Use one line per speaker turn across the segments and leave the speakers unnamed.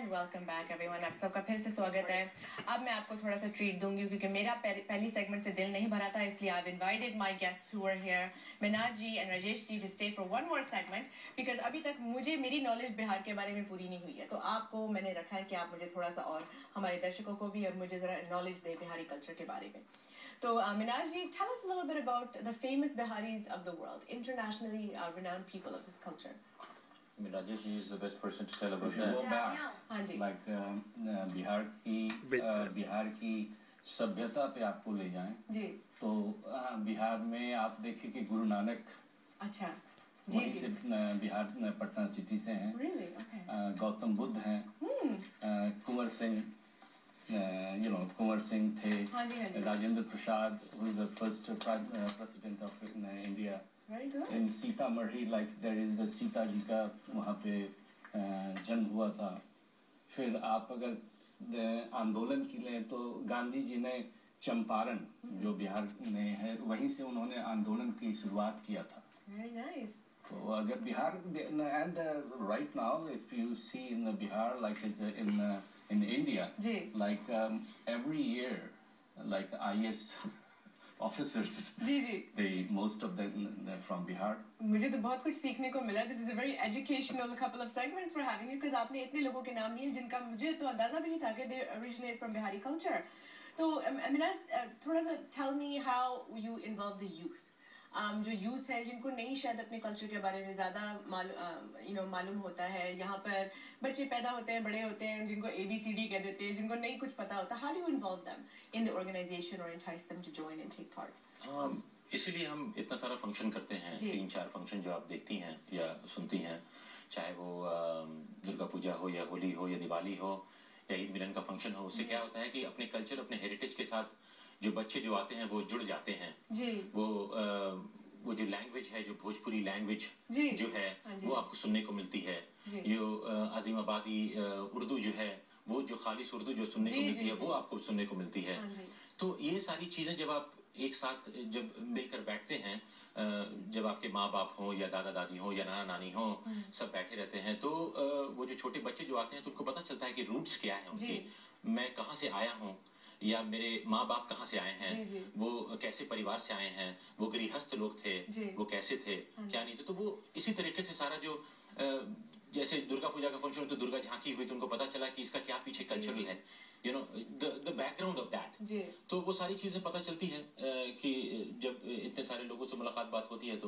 And welcome back everyone. आप सबका फिर से स्वागत है। अब मैं आपको थोड़ा सा ट्रीट दूंगी क्योंकि मेरा पहली सेगमेंट से दिल नहीं भरा था, इसलिए I invited my guests who are here, Minaz ji and Rajesh ji, to stay for one more segment because अभी तक मेरी नॉलेज बिहार के बारे में पूरी नहीं हुई है, तो आपको मैंने रखा है कि आप मुझे थोड़ा सा और हमारे दर्शकों को भी और मुझे जरा नॉलेज दें बिहारी कल्चर के बारे में। तो मिनाज जी, tell us a little bit about the famous Biharis of the world, internationally renowned people of this culture.
I mean, Rajesh is the best person to tell about
that.
हाँ जी।
Like Bihar की सभ्यता पे आपको ले जाएं
जी,
तो बिहार में आप देखिए कि गुरु नानक
अच्छा जी
वहीं से बिहार पटना सिटी से हैं।
Really? Okay.
गौतम बुद्ध हैं, कुंवर सिंह कुंवर सिंह थे,
हाँ जी, हाँ जी।
Rajendra Prasad who is the first president of India.
Very good.
In Sitamarhi, like there is the Sita ji का वहाँ पे जन्म हुआ था। फिर आप अगर आंदोलन की लें तो गांधी जी ने चंपारण जो बिहार में है वहीं से उन्होंने आंदोलन की शुरुआत किया था।
Very nice.
तो अगर Bihar and right now if you see in the Bihar like it's in India,
ji,
like every year like IS officers,
ji,
most of them they're from Bihar.
मुझे तो बहुत कुछ सीखने को मिला। This is a very educational couple of segments for having you because आपने इतने लोगों के नाम लिए जिनका मुझे तो अंदाजा भी नहीं था कि they originate from Bihari culture. तो Minaj, थोड़ा सा tell me how you involve the youth. जो यूथ है जिनको नहीं शायद अपने कल्चर के बारे में ज़्यादा मालूम होता है, यहाँ पर बच्चे पैदा होते हैं, बड़े होते हैं, जिनको ABCD कह देते हैं, जिनको नहीं कुछ पता होता। How do you involve them in the organization or entice them to join and take part?
इसीलिए हम इतना सारा फंक्शन करते हैं, 3-4 फंक्शन जो आप देखती हैं या सुनती हैं, चाहे वो दुर्गा पूजा हो या होली हो या दिवाली हो या ईद मिलन का फंक्शन हो। उससे क्या होता है कि अपने कल्चर, अपने हेरिटेज के साथ जो बच्चे जो आते हैं वो जुड़ जाते हैं
जी।
वो जो लैंग्वेज है, जो भोजपुरी लैंग्वेज जो है वो आपको सुनने को मिलती है। जो अजीमाबादी उर्दू जो है, वो जो खालिस उर्दू जो सुनने को मिलती है वो आपको सुनने को मिलती है। तो ये सारी चीजें जब आप एक साथ जब मिलकर बैठते हैं, जब आपके माँ बाप हो या दादा दादी हो या नाना नानी हो, सब बैठे रहते हैं, तो वो जो छोटे बच्चे जो आते हैं तो उनको पता चलता है कि रूट्स क्या है उनके, मैं कहाँ से आया हूँ या मेरे माँ बाप कहाँ से आए हैं, वो कैसे परिवार से आए हैं, वो गृहस्थ लोग थे, वो कैसे थे, क्या नहीं थे। तो वो इसी तरीके से सारा जो जैसे दुर्गा पूजा का फंक्शन तो दुर्गा झांकी हुई तो उनको पता चला कि इसका क्या पीछे कल्चरल है, द बैकग्राउंड ऑफ दैट। तो वो सारी चीजें पता चलती हैं कि जब इतने सारे लोगों से मुलाकात बात होती है।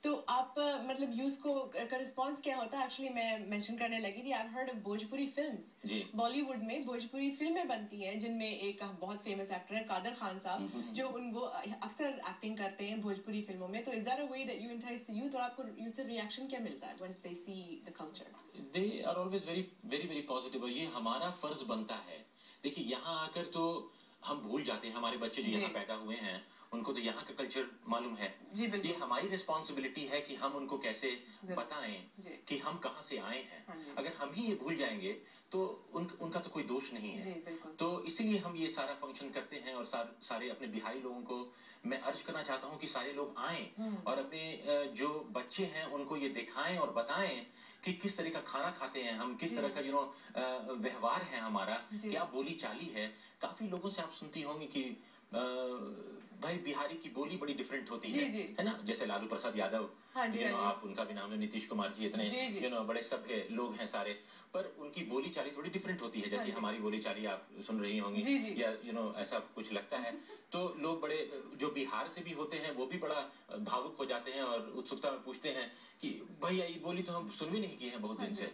तो आप मतलब यूथ को का रिस्पांस क्या होता है? एक्चुअली मैं मेंशन करने लगी थी, I heard of Bhojpuri films. Bollywood में भोजपुरी फिल्में बनती हैं जिनमें एक बहुत फेमस एक्टर है कादर खान साहब, जो वो अक्सर एक्टिंग करते हैं भोजपुरी फिल्मों में। तो is there a way that you entice the youth, और आपको यूथ से रिएक्शन क्या मिलता है when they see the culture?
They are always very very very positive, और ये हमारा फर्ज बनता है। देखिए, यहाँ आकर तो हम भूल जाते हैं, हमारे बच्चे जो यहाँ पैदा हुए हैं उनको तो यहाँ का कल्चर मालूम है। ये हमारी रिस्पॉन्सिबिलिटी है कि हम उनको कैसे बताएं कि हम कहाँ से आए हैं। अगर हम ही ये भूल जाएंगे तो उनका तो कोई दोष नहीं है। तो इसीलिए हम ये सारा फंक्शन करते हैं, और सारे अपने बिहारी लोगों को मैं अर्ज करना चाहता हूँ कि सारे लोग आएं और अपने जो बच्चे हैं उनको ये दिखाएं और बताएं कि किस तरह का खाना खाते हैं हम, किस तरह का व्यवहार है हमारा, क्या बोली चाली है। काफी लोगों से आप सुनती होंगी कि भाई बिहारी की बोली बड़ी डिफरेंट होती है ना। जैसे लालू प्रसाद यादव, आप उनका भी नाम है, नीतीश कुमार जी, इतने बड़े सभ्य लोग हैं सारे, पर उनकी बोली चाली थोड़ी डिफरेंट होती है। जैसे हमारी बोली चाली आप सुन रही होंगी या ऐसा कुछ लगता है। तो लोग बड़े जो बिहार से भी होते हैं वो भी बड़ा भावुक हो जाते हैं और उत्सुकता में पूछते हैं कि भैया ये बोली तो हम सुन भी नहीं की है बहुत दिन से।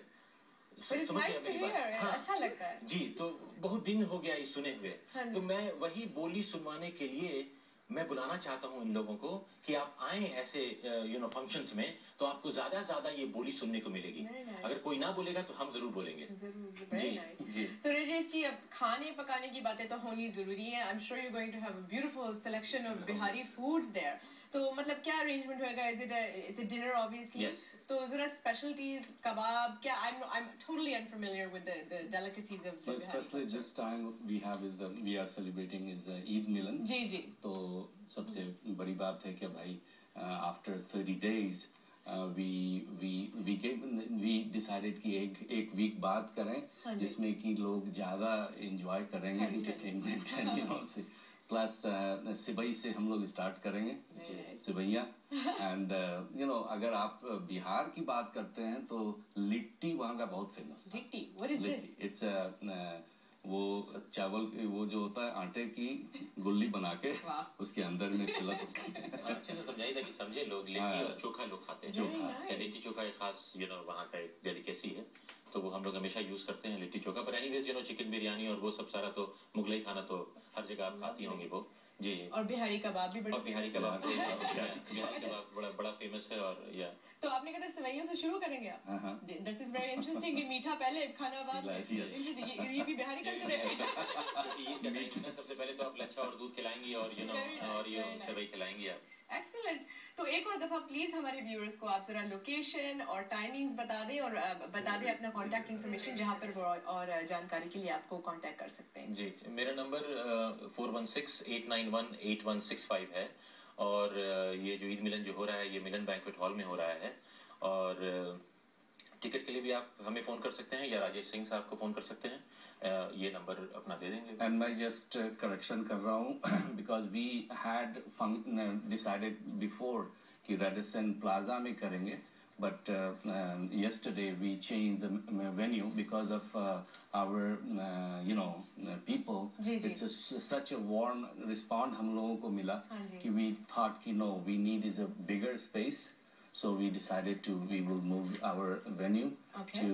अच्छा लगता है
जी। तो बहुत दिन हो गया इस सुने हुए, तो मैं वही बोली सुनवाने के लिए मैं बुलाना चाहता हूँ इन लोगों को कि आप आए ऐसे फंक्शंस में, तो आपको ज्यादा ये बोली सुनने को मिलेगी। अगर कोई ना बोलेगा तो हम जरूर बोलेंगे।
जी। तो राजेश जी, अब खाने पकाने की बातें तो होनी जरूरी है। I am sure you going to have a beautiful selection of Bihari foods there. तो मतलब क्या अरेंजमेंट होएगा? It's a dinner obviously. तो जरा स्पेशलिटीज, कबाब, क्या? I am totally unfamiliar with the delicacies of Bihar.
Especially this time we are celebrating is Eid Milan.
जी।
तो सबसे बड़ी बात है कि भाई आफ्टर 30 days we decided कि एक वीक बाद करें जिसमें कि लोग ज़्यादा एंजॉय करेंगे एंटरटेनमेंट एंड प्लस सिवई से हम लोग स्टार्ट करेंगे सिवैया एंड अगर आप बिहार की बात करते हैं तो लिट्टी वहाँ का बहुत फेमस है।
Litti, what is this?
It's वो चावल वो जो होता है आटे की गुल्ली बना के उसके अंदर में फिलअप
अच्छे से समझाइए ताकि समझे लोग। लिट्टी और चोखा लोग खाते हैं। चोखा लिट्टी चोखा एक खास वहाँ का एक डेलिकेसी है, तो वो हम लोग हमेशा यूज करते हैं लिट्टी चोखा। पर एनीवेज चिकन बिरयानी और वो सब सारा तो मुगलई खाना तो हर जगह आप खाती होंगी वो जी।
और बिहारी कबाब भी बड़ा
बिहारी कबाब बड़ा फेमस है। और या
तो आपने कहा सेवइयों से शुरू करेंगे आप? दिस इज वेरी इंटरेस्टिंग कि मीठा पहले खाना बाद में। ये भी बिहारी कल्चर है।
ईद का टाइम है, सबसे पहले तो आप लच्छा और दूध खिलाएंगी और और ये सेवई खिलाएंगी आप।
एक्सीलेंट। तो एक और दफा प्लीज हमारे व्यूअर्स को आप जरा लोकेशन और टाइमिंग्स बता दें और बता दें अपना कांटेक्ट इन्फॉर्मेशन जहां पर वो और जानकारी के लिए आपको कांटेक्ट कर सकते हैं।
जी, मेरा नंबर 4168918165 है और ये जो ईद मिलन जो हो रहा है ये मिलन बैंक्वेट हॉल में हो रहा है। और टिकट के लिए भी आप हमें फोन कर सकते हैं या राजेश सिंह साहब को फोन कर सकते हैं। ये नंबर अपना दे देंगे।
एंड मैं जस्ट करेक्शन कर रहा हूँ because we had decided before कि रेडिसन प्लाजा में करेंगे, but yesterday we changed the venue because of our people. It's such a warm response हम लोगों को मिला कि we thought कि no, we need is a bigger space. So we decided we will move our venue to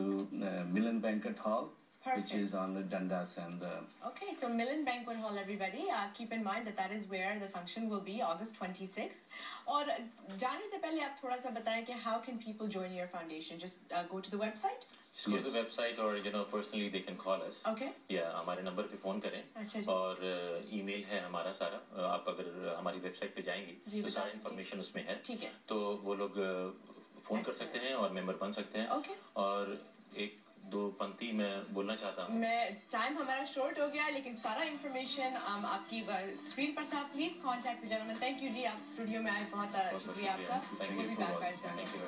Milan Banquet Hall, which is on the Dundas and
Okay, so Milan Banquet Hall, everybody. Keep in mind that is where the function will be, August 26th. और जाने से पहले आप थोड़ा सा बताएं कि how can people join your foundation? Just go to the website?
Just go to the website or personally they can call us.
Okay.
Yeah, हमारे नंबर पे फोन करें।
अच्छा जी।
और ईमेल है हमारा सारा। आप अगर हमारी वेबसाइट पे जाएंगी तो सारा इन्फॉर्मेशन उसमें है।
ठीक है।
तो वो लोग फोन कर सकते हैं और मेंबर बन सकते हैं।
Okay.
और एक दो पंक्ति मैं बोलना चाहता हूँ।
टाइम हमारा शॉर्ट हो गया लेकिन सारा इन्फॉर्मेशन आपकी स्क्रीन पर था। Please contact the gentleman. Thank you जी, आप स्टूडियो में आए, बहुत शुक्रिया आपका।
Thank you.